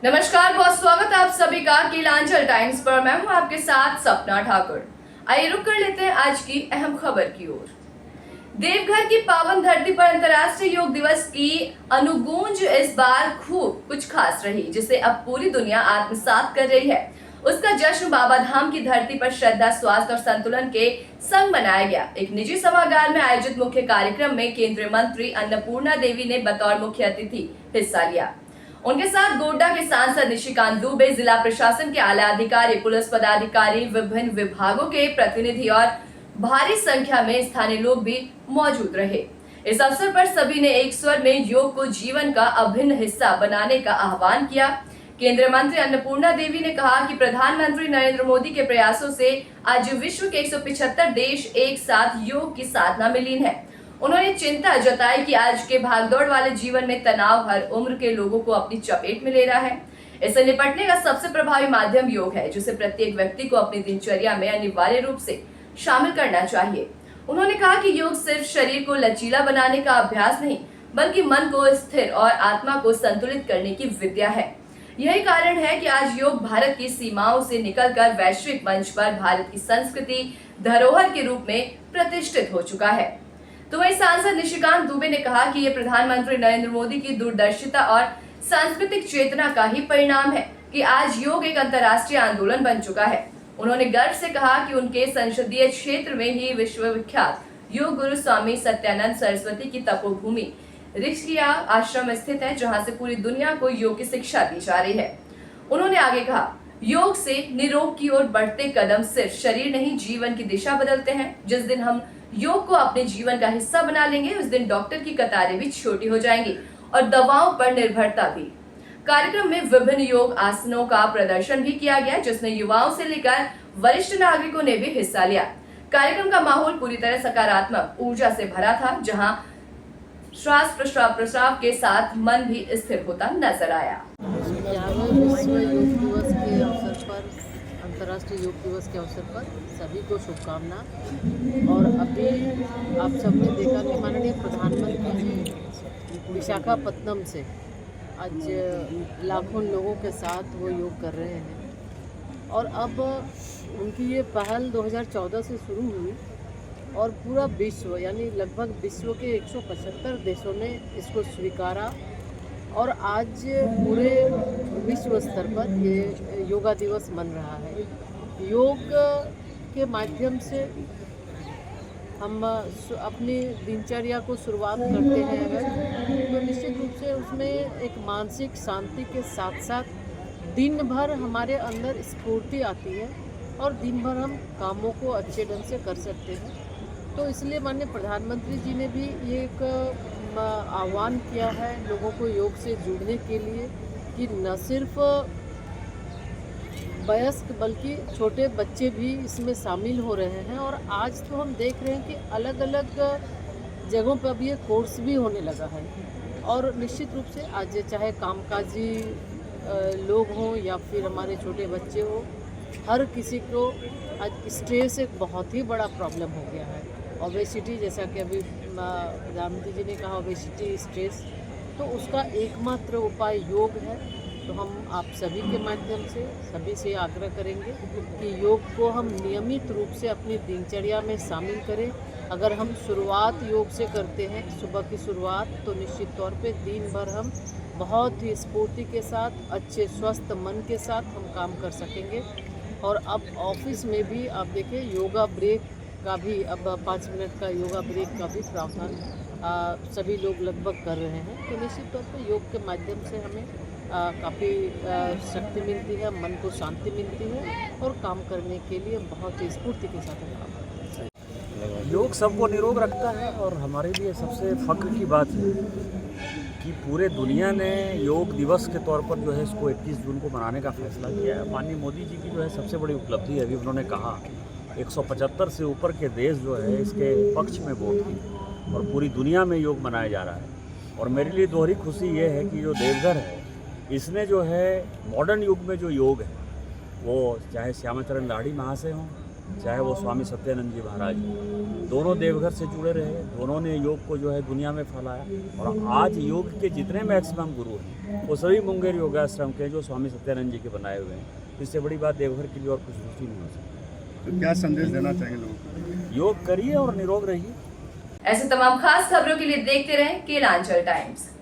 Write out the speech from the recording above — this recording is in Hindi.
नमस्कार, बहुत स्वागत है आप सभी का कीलांचल टाइम्स पर। मैं हूं आपके साथ सपना ठाकुर। आइए रुक कर लेते हैं आज की अहम खबर की ओर। देवघर की पावन धरती पर अंतर्राष्ट्रीय योग दिवस की अनुगूंज इस बार खूब कुछ खास रही, जिसे अब पूरी दुनिया आत्मसात कर रही है। उसका जश्न बाबा धाम की धरती पर श्रद्धा, स्वास्थ्य और संतुलन के संग मनाया गया। एक निजी सभागार में आयोजित मुख्य कार्यक्रम में केंद्रीय मंत्री अन्नपूर्णा देवी ने बतौर मुख्य अतिथि हिस्सा लिया। उनके साथ गोड्डा के सांसद निशिकांत दुबे, जिला प्रशासन के आला अधिकारी, पुलिस पदाधिकारी, विभिन्न विभागों के प्रतिनिधि और भारी संख्या में स्थानीय लोग भी मौजूद रहे। इस अवसर पर सभी ने एक स्वर में योग को जीवन का अभिन्न हिस्सा बनाने का आह्वान किया। केंद्रीय मंत्री अन्नपूर्णा देवी ने कहा कि प्रधानमंत्री नरेंद्र मोदी के प्रयासों से आज विश्व के 175 देश एक साथ योग की साधना में लीन है। उन्होंने चिंता जताई कि आज के भागदौड़ वाले जीवन में तनाव हर उम्र के लोगों को अपनी चपेट में ले रहा है। इससे निपटने का सबसे प्रभावी माध्यम योग है, जिसे प्रत्येक व्यक्ति को अपनी दिनचर्या में अनिवार्य रूप से शामिल करना चाहिए। उन्होंने कहा कि योग सिर्फ शरीर को लचीला बनाने का अभ्यास नहीं, बल्कि मन को स्थिर और आत्मा को संतुलित करने की विद्या है। यही कारण है कि आज योग भारत की सीमाओं से निकलकर वैश्विक मंच पर भारत की संस्कृति धरोहर के रूप में प्रतिष्ठित हो चुका है। तो वही सांसद निशिकांत दुबे ने कहा कि ये प्रधानमंत्री नरेंद्र मोदी की दूरदर्शिता और सांस्कृतिक चेतना का ही परिणाम है कि आज योग एक अंतर्राष्ट्रीय आंदोलन बन चुका है। उन्होंने गर्व से कहा कि उनके संसदीय क्षेत्र में ही विश्वविख्यात योग गुरु स्वामी सत्यानंद सरस्वती की तपोभूमि ऋषिया आश्रम स्थित है, जहां से पूरी दुनिया को योग की शिक्षा दी जा रही है। उन्होंने आगे कहा, योग से निरोग की ओर बढ़ते कदम सिर्फ शरीर नहीं, जीवन की दिशा बदलते हैं। जिस दिन हम योग को अपने जीवन का हिस्सा बना लेंगे, उस दिन डॉक्टर की कतारें भी छोटी हो जाएंगी और दवाओं पर निर्भरता भी। कार्यक्रम में विभिन्न योग आसनों का प्रदर्शन भी किया गया, जिसमें युवाओं से लेकर वरिष्ठ नागरिकों ने भी हिस्सा लिया। कार्यक्रम का माहौल पूरी तरह सकारात्मक ऊर्जा से भरा था, जहां श्वास प्रश्वास के साथ मन भी स्थिर होता नजर आया। अंतर्राष्ट्रीय योग दिवस के अवसर पर सभी को शुभकामना। और अभी आप सबने देखा कि माननीय प्रधानमंत्री जी विशाखापत्तनम से आज लाखों लोगों के साथ वो योग कर रहे हैं। और अब उनकी ये पहल 2014 से शुरू हुई और पूरा विश्व यानी लगभग विश्व के 175 देशों ने इसको स्वीकारा और आज पूरे विश्व स्तर पर ये योगा दिवस मन रहा है। योग के माध्यम से हम अपनी दिनचर्या को शुरुआत करते हैं अगर, तो निश्चित रूप से उसमें एक मानसिक शांति के साथ साथ दिन भर हमारे अंदर स्फूर्ति आती है और दिन भर हम कामों को अच्छे ढंग से कर सकते हैं। तो इसलिए माननीय प्रधानमंत्री जी ने भी ये एक आह्वान किया है लोगों को योग से जुड़ने के लिए कि न सिर्फ वयस्क बल्कि छोटे बच्चे भी इसमें शामिल हो रहे हैं। और आज तो हम देख रहे हैं कि अलग अलग जगहों पर भी ये कोर्स भी होने लगा है। और निश्चित रूप से आज चाहे कामकाजी लोग हों या फिर हमारे छोटे बच्चे हों, हर किसी को आज स्ट्रेस एक बहुत ही बड़ा प्रॉब्लम हो गया है। ओबेसिटी, जैसा कि अभी प्रधानमंत्री जी ने कहा, ओबेसिटी स्ट्रेस, तो उसका एकमात्र उपाय योग है। तो हम आप सभी के माध्यम से सभी से आग्रह करेंगे कि योग को हम नियमित रूप से अपनी दिनचर्या में शामिल करें। अगर हम शुरुआत योग से करते हैं, सुबह की शुरुआत, तो निश्चित तौर पे दिन भर हम बहुत ही स्फूर्ति के साथ, अच्छे स्वस्थ मन के साथ हम काम कर सकेंगे। और अब ऑफिस में भी आप देखें योगा ब्रेक का भी, अब 5 मिनट का योगा ब्रेक का भी प्रावधान सभी लोग लगभग कर रहे हैं। तो निश्चित तौर पे योग के माध्यम से हमें काफ़ी शक्ति मिलती है, मन को शांति मिलती है और काम करने के लिए बहुत ही स्फूर्ति के साथ हम काम करते हैं। योग सबको निरोग रखता है और हमारे लिए सबसे फ़ख्र की बात है कि पूरे दुनिया ने योग दिवस के तौर पर जो है इसको 21 जून को मनाने का फैसला किया है। माननीय मोदी जी की जो है सबसे बड़ी उपलब्धि है। अभी उन्होंने कहा 175 से ऊपर के देश जो है इसके पक्ष में वोट की और पूरी दुनिया में योग मनाया जा रहा है। और मेरे लिए दोहरी खुशी ये है कि जो देवघर है, इसने जो है मॉडर्न युग में जो योग है, वो चाहे श्यामाचरण लाहिड़ी महाशय हों चाहे वो स्वामी सत्यानंद जी महाराज, दोनों देवघर से जुड़े रहे, दोनों ने योग को जो है दुनिया में फैलाया। और आज योग के जितने मैक्सिमम गुरु हैं वो सभी मुंगेर योगाश्रम के जो स्वामी सत्यानंद जी के बनाए हुए हैं। इससे बड़ी बात देवघर के लिए और कुछ दूसरी नहीं हो सकती। तो क्या संदेश देना चाहेंगे लोगों को? योग करिए और निरोग रहिए। ऐसे तमाम खास खबरों के लिए देखते रहें केलांचल टाइम्स।